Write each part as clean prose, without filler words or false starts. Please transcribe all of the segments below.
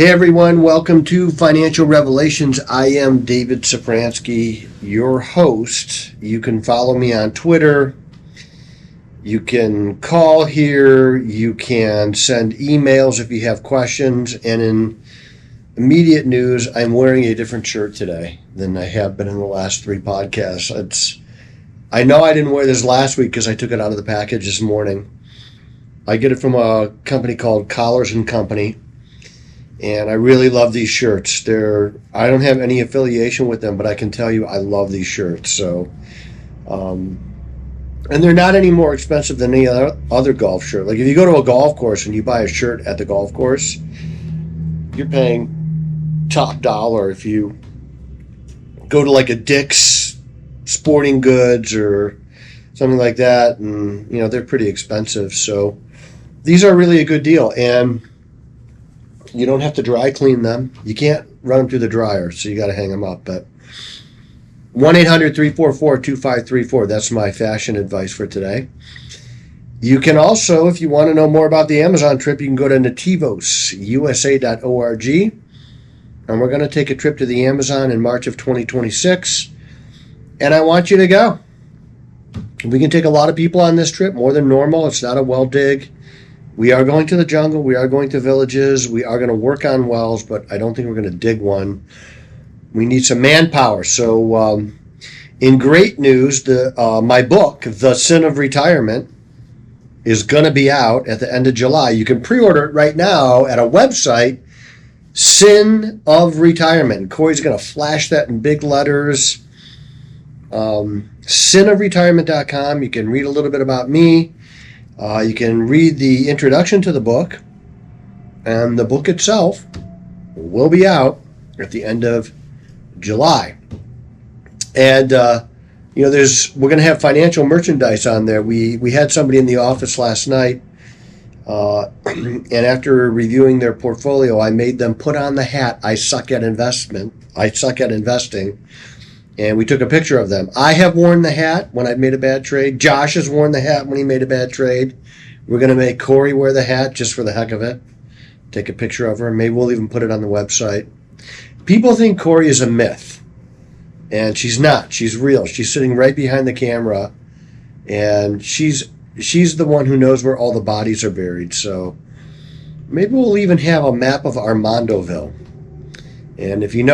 Hey everyone, welcome to Financial Revelations. I am David Szafranski, your host. You can follow me on Twitter. You can call here. You can send emails if you have questions. And in immediate news, I'm wearing a different shirt today than I have been in the last three podcasts. I know I didn't wear this last week because I took it out of the package this morning. I get it from a company called Collars & Company. And I really love these shirts. I don't have any affiliation with them, but I can tell you I love these shirts. So, and they're not any more expensive than any other golf shirt. Like if you go to a golf course and you buy a shirt at the golf course, you're paying top dollar. If you go to like a Dick's Sporting Goods or something like that, and they're pretty expensive. So these are really a good deal, and you don't have to dry clean them. You can't run them through the dryer, so you got to hang them up. But 1-800-344-2534, that's my fashion advice for today. You can also, if you want to know more about the Amazon trip, you can go to nativosusa.org, and we're going to take a trip to the Amazon in March of 2026, and I want you to go. We can take a lot of people on this trip, more than normal. It's not a well dig. We are going to the jungle. We are going to villages. We are going to work on wells, but I don't think we're going to dig one. We need some manpower. So in great news, my book, The Sin of Retirement, is going to be out at the end of July. You can pre-order it right now at a website, Sin of Retirement. Corey's going to flash that in big letters. Sinofretirement.com. You can read a little bit about me. You can read the introduction to the book, and the book itself will be out at the end of July. And we're going to have financial merchandise on there. We had somebody in the office last night, and after reviewing their portfolio, I made them put on the hat, I suck at investing. And we took a picture of them. I have worn the hat when I've made a bad trade. Josh has worn the hat when he made a bad trade. We're going to make Corey wear the hat just for the heck of it. Take a picture of her. Maybe we'll even put it on the website. People think Corey is a myth. And she's not. She's real. She's sitting right behind the camera. And she's the one who knows where all the bodies are buried. So maybe we'll even have a map of Armandoville. And if you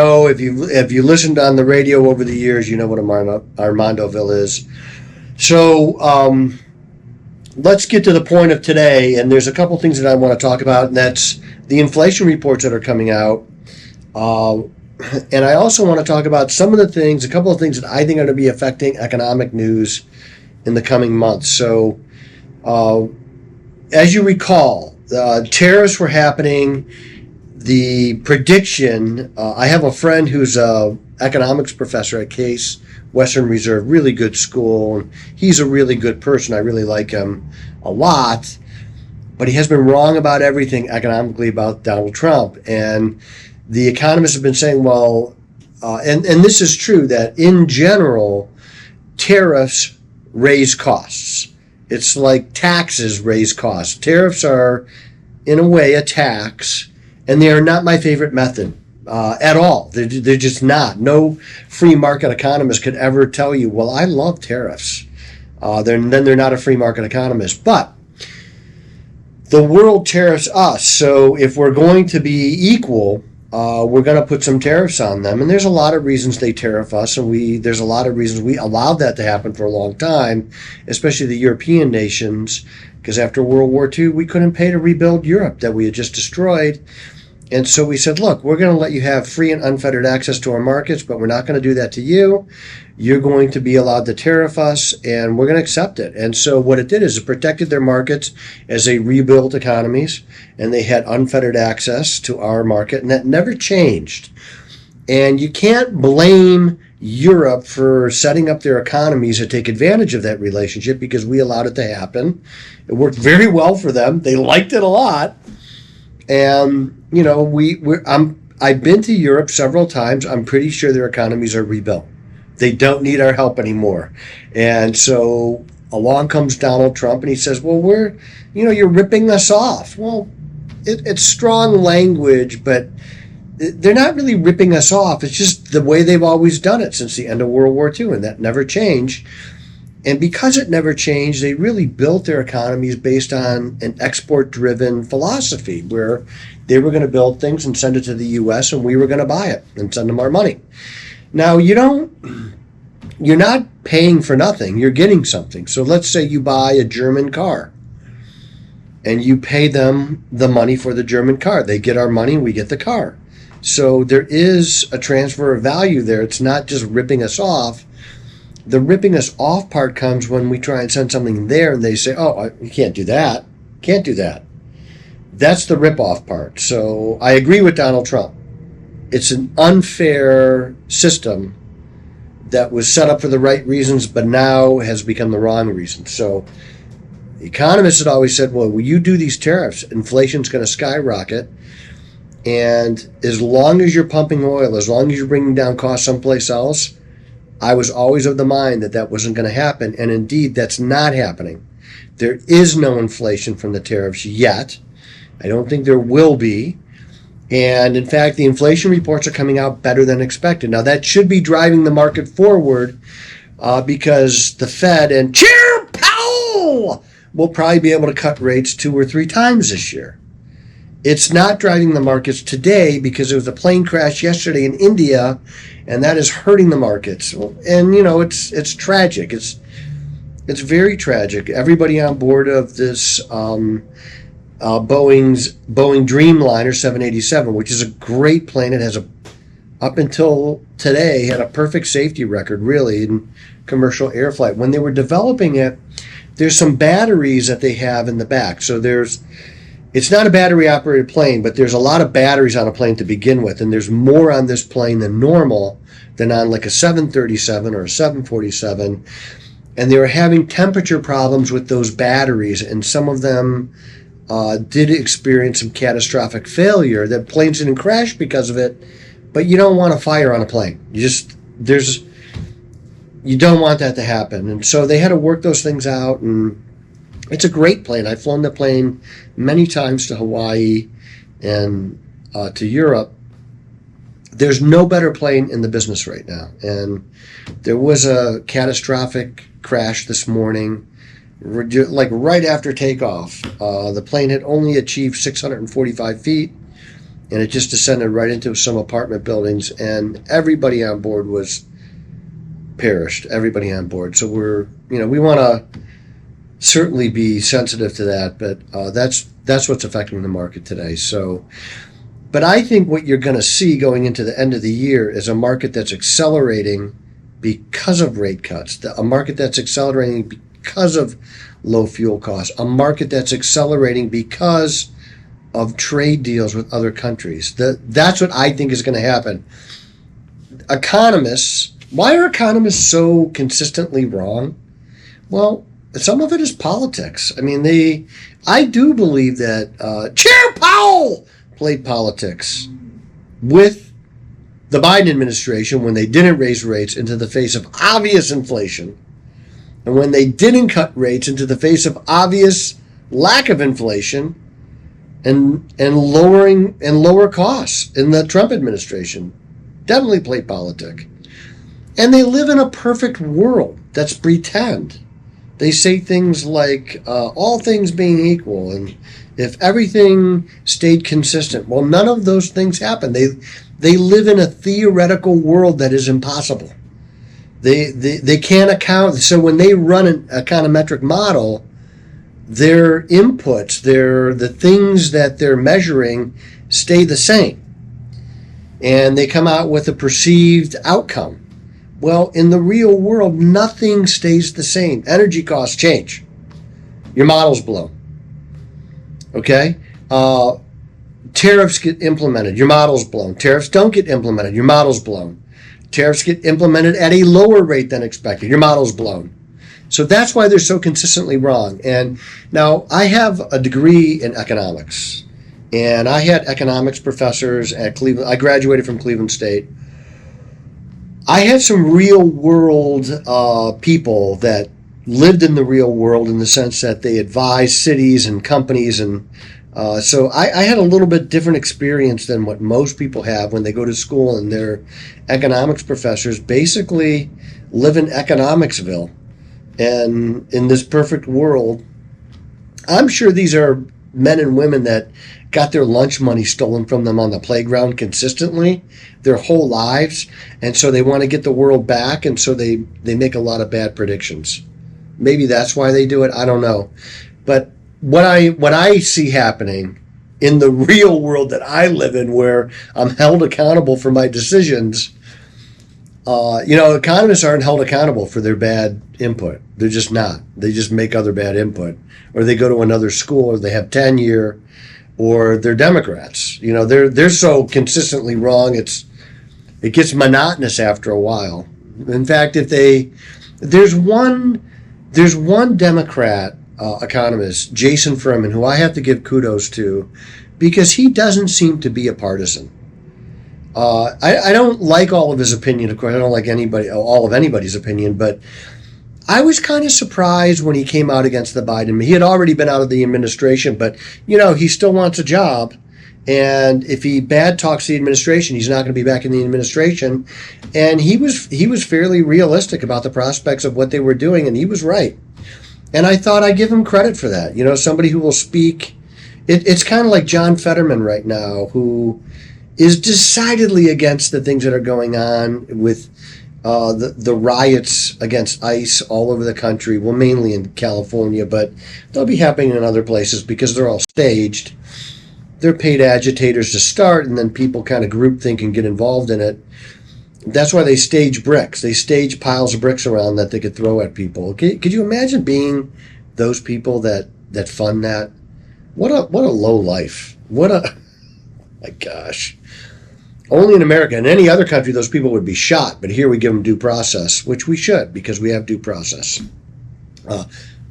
listened on the radio over the years, you know what Armandoville is. So let's get to the point of today. And there's a couple things that I want to talk about, and that's the inflation reports that are coming out. And I also want to talk about a couple of things that I think are going to be affecting economic news in the coming months. So as you recall, tariffs were happening. The prediction, I have a friend who's an economics professor at Case Western Reserve, really good school. And he's a really good person. I really like him a lot. But he has been wrong about everything economically about Donald Trump. And the economists have been saying, and this is true, that in general, tariffs raise costs. It's like taxes raise costs. Tariffs are, in a way, a tax. And they are not my favorite method at all. They're just not. No free market economist could ever tell you, well, I love tariffs. Then they're not a free market economist. But the world tariffs us. So if we're going to be equal, we're going to put some tariffs on them. And there's a lot of reasons they tariff us. And there's a lot of reasons we allowed that to happen for a long time, especially the European nations. Because after World War II, we couldn't pay to rebuild Europe that we had just destroyed. And so we said, look, we're going to let you have free and unfettered access to our markets, but we're not going to do that to you. You're going to be allowed to tariff us, and we're going to accept it. And so what it did is it protected their markets as they rebuilt economies, and they had unfettered access to our market, and that never changed. And you can't blame Europe for setting up their economies to take advantage of that relationship because we allowed it to happen. It worked very well for them. They liked it a lot. And, I've been to Europe several times. I'm pretty sure their economies are rebuilt. They don't need our help anymore. And so along comes Donald Trump and he says, well, you're ripping us off. Well, it's strong language, but they're not really ripping us off. It's just the way they've always done it since the end of World War II, and that never changed. And because it never changed, they really built their economies based on an export-driven philosophy where they were going to build things and send it to the U.S. and we were going to buy it and send them our money. Now, you're not paying for nothing. You're getting something. So let's say you buy a German car and you pay them the money for the German car. They get our money and we get the car. So there is a transfer of value there. It's not just ripping us off. The ripping us off part comes when we try and send something there and they say, oh, you can't do that. Can't do that. That's the rip-off part. So I agree with Donald Trump. It's an unfair system that was set up for the right reasons, but now has become the wrong reasons. So economists had always said, well, when you do these tariffs, inflation's going to skyrocket. And as long as you're pumping oil, as long as you're bringing down costs someplace else, I was always of the mind that that wasn't going to happen. And indeed, that's not happening. There is no inflation from the tariffs yet. I don't think there will be. And in fact, the inflation reports are coming out better than expected. Now, that should be driving the market forward because the Fed and Chair Powell will probably be able to cut rates 2 or 3 times this year. It's not driving the markets today because there was a plane crash yesterday in India, and that is hurting the markets. And, it's tragic. It's very tragic. Everybody on board of this Boeing Dreamliner 787, which is a great plane. It has up until today, had a perfect safety record, really, in commercial air flight. When they were developing it, there's some batteries that they have in the back. So it's not a battery-operated plane, but there's a lot of batteries on a plane to begin with, and there's more on this plane than normal than on like a 737 or a 747. And they were having temperature problems with those batteries, and some of them did experience some catastrophic failure. That planes didn't crash because of it, but you don't want a fire on a plane. You don't want that to happen. And so they had to work those things out, and it's a great plane. I've flown the plane many times to Hawaii and to Europe. There's no better plane in the business right now. And there was a catastrophic crash this morning, like right after takeoff. The plane had only achieved 645 feet, and it just descended right into some apartment buildings, and everybody on board was perished. Everybody on board. So we want to certainly be sensitive to that, but that's what's affecting the market today. So, but I think what you're going to see going into the end of the year is a market that's accelerating because of rate cuts, a market that's accelerating because of low fuel costs, a market that's accelerating because of trade deals with other countries. That's what I think is going to happen. Why are economists so consistently wrong? Well, some of it is politics. I mean, I do believe that Chair Powell played politics with the Biden administration when they didn't raise rates into the face of obvious inflation, and when they didn't cut rates into the face of obvious lack of inflation and lower costs in the Trump administration. Definitely played politics. And they live in a perfect world that's pretend. They say things like, all things being equal, and if everything stayed consistent. Well, none of those things happen. They live in a theoretical world that is impossible. They can't account. So when they run an econometric model, their inputs, the things that they're measuring stay the same. And they come out with a perceived outcome. Well, in the real world, nothing stays the same. Energy costs change. Your model's blown. Okay? Tariffs get implemented. Your model's blown. Tariffs don't get implemented. Your model's blown. Tariffs get implemented at a lower rate than expected. Your model's blown. So that's why they're so consistently wrong. And now I have a degree in economics. And I had economics professors at Cleveland. I graduated from Cleveland State. I had some real world people that lived in the real world in the sense that they advised cities and companies and So I had a little bit different experience than what most people have when they go to school and their economics professors basically live in economicsville. And in this perfect world, I'm sure these are men and women that got their lunch money stolen from them on the playground consistently their whole lives. And so they want to get the world back. And so they make a lot of bad predictions. Maybe that's why they do it. I don't know. But what I see happening in the real world that I live in, where I'm held accountable for my decisions, economists aren't held accountable for their bad input. They're just not. They just make other bad input, or they go to another school, or they have tenure, or they're Democrats. They're so consistently wrong. It gets monotonous after a while. In fact, there's one Democrat economist, Jason Furman, who I have to give kudos to, because he doesn't seem to be a partisan. I don't like all of his opinion, of course. I don't like all of anybody's opinion, but I was kind of surprised when he came out against the Biden. He had already been out of the administration, but he still wants a job. And if he bad talks the administration, he's not going to be back in the administration. And he was fairly realistic about the prospects of what they were doing, and he was right. And I thought I'd give him credit for that. Somebody who will speak. It's kind of like John Fetterman right now, who is decidedly against the things that are going on with the riots against ICE all over the country, well, mainly in California, but they'll be happening in other places because they're all staged. They're paid agitators to start, and then people kind of groupthink and get involved in it. That's why they stage bricks. They stage piles of bricks around that they could throw at people. Could you imagine being those people that fund that? What a low life. My gosh. Only in America. In any other country, those people would be shot. But here we give them due process, which we should, because we have due process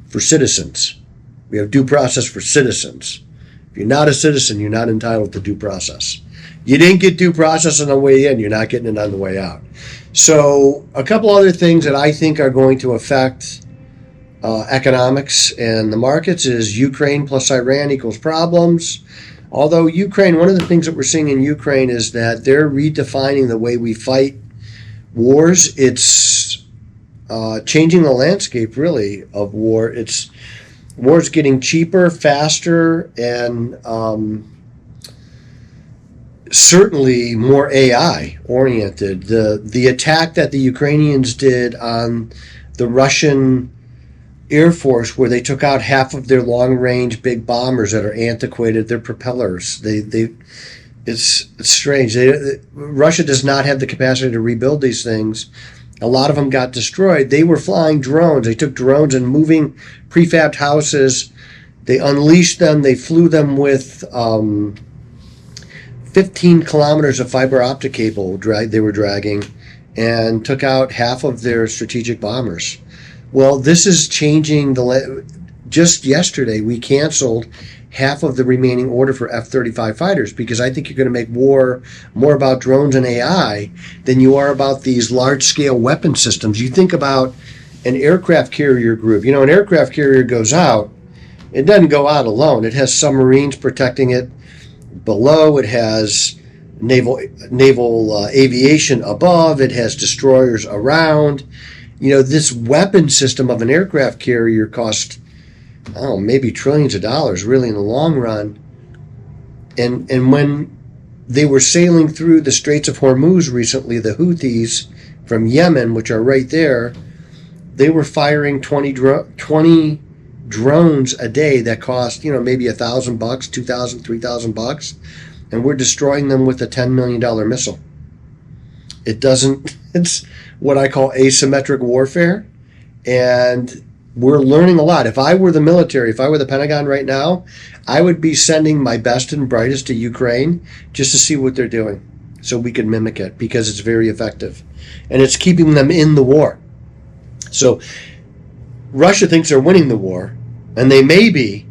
for citizens. We have due process for citizens. If you're not a citizen, you're not entitled to due process. You didn't get due process on the way in, you're not getting it on the way out. So a couple other things that I think are going to affect economics and the markets is Ukraine plus Iran equals problems. Although Ukraine, one of the things that we're seeing in Ukraine is that they're redefining the way we fight wars. It's changing the landscape, really, of war. War's getting cheaper, faster, and certainly more AI oriented. The attack that the Ukrainians did on the Russian Air Force, where they took out half of their long-range big bombers that are antiquated, their propellers. It's strange. Russia does not have the capacity to rebuild these things. A lot of them got destroyed. They were flying drones. They took drones and moving prefabbed houses. They unleashed them. They flew them with 15 kilometers of fiber optic cable they were dragging, and took out half of their strategic bombers. Well, this is changing just yesterday, we canceled half of the remaining order for F-35 fighters, because I think you're going to make war more about drones and AI than you are about these large-scale weapon systems. You think about an aircraft carrier group. An aircraft carrier goes out. It doesn't go out alone. It has submarines protecting it below. It has naval aviation above. It has destroyers around. This weapon system of an aircraft carrier costs, maybe trillions of dollars, really, in the long run. And when they were sailing through the Straits of Hormuz recently, the Houthis from Yemen, which are right there, they were firing 20 drones a day that cost, maybe $1,000, $2,000, $3,000, and we're destroying them with a $10 million missile. It's what I call asymmetric warfare, and we're learning a lot. If I were the military, if I were the Pentagon right now, I would be sending my best and brightest to Ukraine just to see what they're doing so we can mimic it, because it's very effective. And it's keeping them in the war. So Russia thinks they're winning the war, and they may be,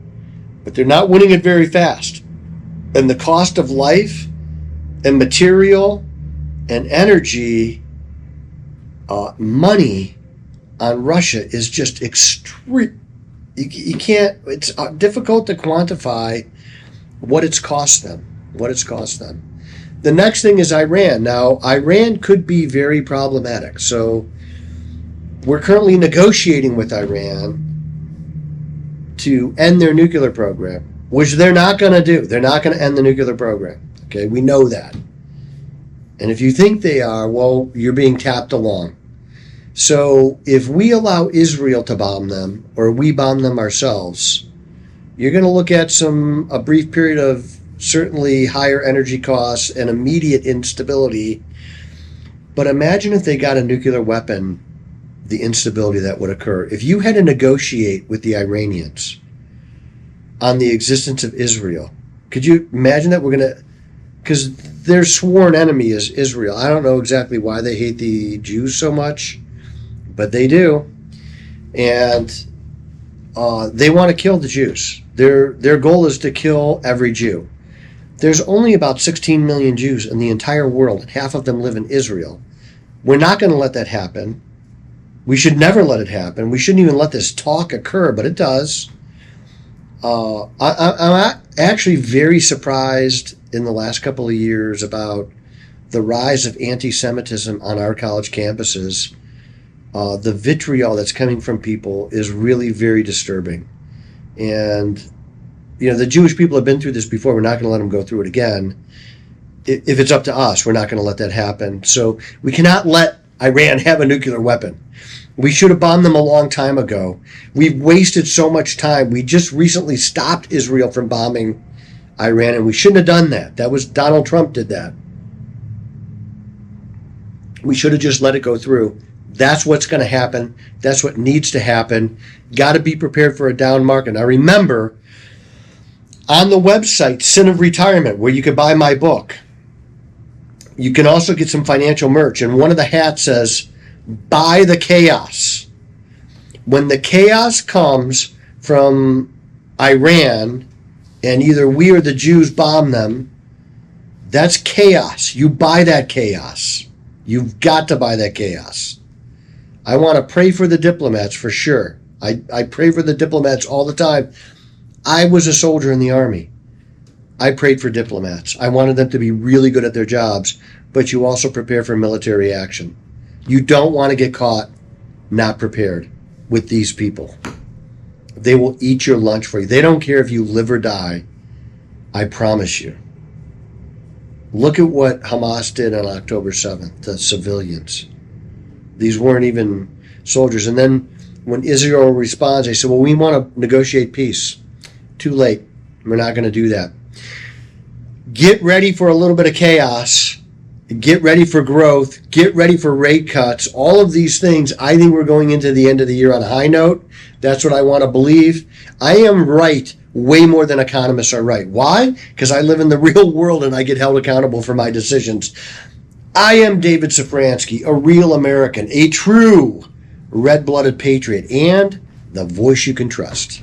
but they're not winning it very fast. And the cost of life and material and energy, money on Russia is just extreme. You can't, it's difficult to quantify what it's cost them. What it's cost them. The next thing is Iran. Now, Iran could be very problematic. So we're currently negotiating with Iran to end their nuclear program, which they're not going to do. They're not going to end the nuclear program. Okay, we know that. And if you think they are, well, you're being tapped along. So if we allow Israel to bomb them, or we bomb them ourselves, you're going to look at a brief period of certainly higher energy costs and immediate instability. But imagine if they got a nuclear weapon, the instability that would occur. If you had to negotiate with the Iranians on the existence of Israel, could you imagine that because their sworn enemy is Israel. I don't know exactly why they hate the Jews so much, but they do. And they want to kill the Jews. Their goal is to kill every Jew. There's only about 16 million Jews in the entire world, and half of them live in Israel. We're not going to let that happen. We should never let it happen. We shouldn't even let this talk occur, but it does. I'm actually very surprised in the last couple of years about the rise of anti-Semitism on our college campuses. The vitriol that's coming from people is really very disturbing. And, the Jewish people have been through this before. We're not going to let them go through it again. If it's up to us, we're not going to let that happen. So we cannot let Iran have a nuclear weapon. We should have bombed them a long time ago. We've wasted so much time. We just recently stopped Israel from bombing Iran, and we shouldn't have done that. That was Donald Trump did that. We should have just let it go through. That's what's going to happen. That's what needs to happen. Got to be prepared for a down market. Now remember, on the website, Sin of Retirement, where you can buy my book, you can also get some financial merch. And one of the hats says, buy the chaos. When the chaos comes from Iran, and either we or the Jews bomb them, that's chaos. You buy that chaos. You've got to buy that chaos. I want to pray for the diplomats for sure. I pray for the diplomats all the time. I was a soldier in the Army. I prayed for diplomats. I wanted them to be really good at their jobs, but you also prepare for military action. You don't want to get caught not prepared with these people. They will eat your lunch for you. They don't care if you live or die. I promise you. Look at what Hamas did on October 7th to civilians. These weren't even soldiers. And then when Israel responds, they say, well, we want to negotiate peace. Too late. We're not going to do that. Get ready for a little bit of chaos. Get ready for growth. Get ready for rate cuts. All of these things, I think we're going into the end of the year on a high note. That's what I want to believe. I am right way more than economists are right. Why? Because I live in the real world and I get held accountable for my decisions. I am David Szafranski, a real American, a true red-blooded patriot, and the voice you can trust.